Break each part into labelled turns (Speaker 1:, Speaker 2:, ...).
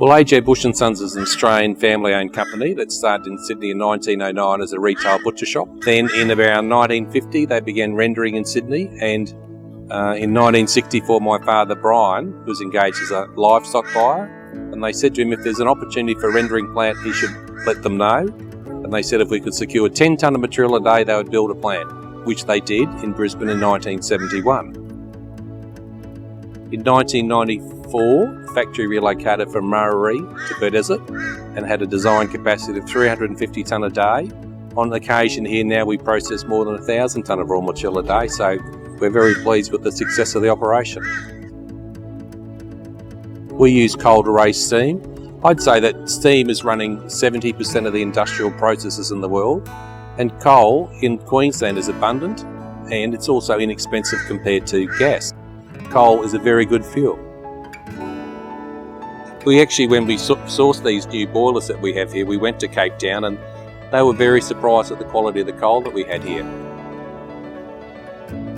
Speaker 1: Well, AJ Bush & Sons is an Australian family-owned company that started in Sydney in 1909 as a retail butcher shop. Then in around 1950 they began rendering in Sydney, and in 1964 my father Brian was engaged as a livestock buyer, and they said to him if there's an opportunity for a rendering plant he should let them know, and they said if we could secure 10 tonne of material a day they would build a plant, which they did in Brisbane in 1971. In 1994, the factory relocated from Murray to Beaudesert and had a design capacity of 350 tonne a day. On occasion here now we process more than 1,000 tonne of raw material a day, so we're very pleased with the success of the operation. We use coal to raise steam. I'd say that steam is running 70% of the industrial processes in the world, and coal in Queensland is abundant and it's also inexpensive compared to gas. Coal is a very good fuel. We actually, when we sourced these new boilers that we have here, we went to Cape Town and they were very surprised at the quality of the coal that we had here.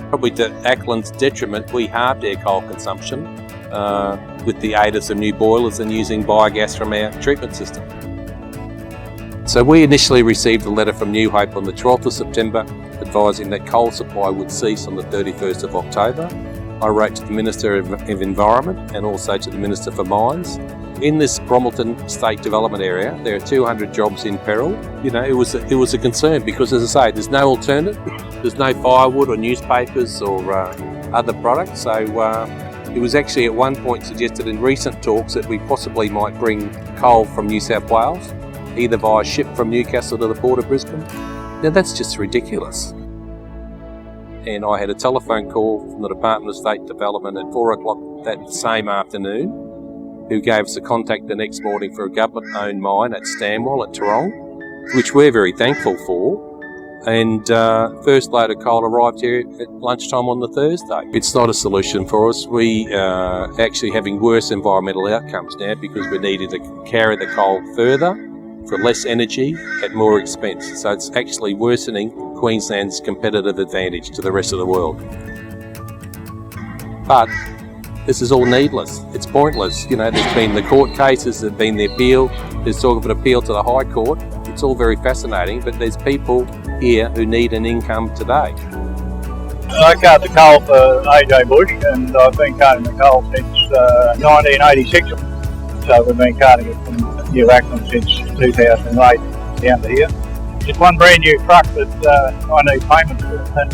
Speaker 1: Probably to Acland's detriment, we halved our coal consumption with the aid of some new boilers and using biogas from our treatment system. So we initially received a letter from New Hope on the 12th of September advising that coal supply would cease on the 31st of October. I wrote to the Minister of Environment and also to the Minister for Mines. In this Brommelton State Development Area, there are 200 jobs in peril. You know, it was a concern because, as I say, there's no alternative. There's no firewood or newspapers or other products. So it was actually at one point suggested in recent talks that we possibly might bring coal from New South Wales, either via ship from Newcastle to the Port of Brisbane. Now that's just ridiculous. And I had a telephone call from the Department of State Development at 4 o'clock that same afternoon, who gave us a contact the next morning for a government-owned mine at Stanwell at Tarong, which we're very thankful for. And first load of coal arrived here at lunchtime on the Thursday. It's not a solution for us. We are actually having worse environmental outcomes now because we're needing to carry the coal further for less energy at more expense. So it's actually worsening Queensland's competitive advantage to the rest of the world. But this is all needless. It's pointless. You know, there's been the court cases, there's been the appeal, there's talk of an appeal to the High Court. It's all very fascinating, but there's people here who need an income today.
Speaker 2: I cut the coal for AJ Bush, and I've been cutting the coal since 1986. So we've been cutting it from New Acland since 2008 down to here. It's one brand new truck that I need payment for, and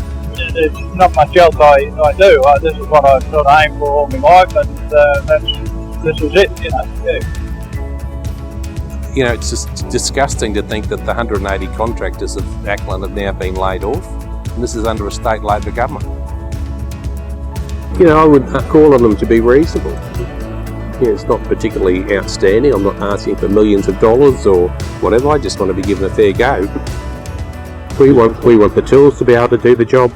Speaker 2: there's not much else I do. This is what I've sort of aimed for all my life, and this is it, you know. Yeah.
Speaker 1: You know, it's just disgusting to think that the 180 contractors of Acland have now been laid off, and this is under a state Labor government. You know, I would call on them to be reasonable. You know, it's not particularly outstanding. I'm not asking for millions of dollars or whatever. I just want to be given a fair go. We want the tools to be able to do the job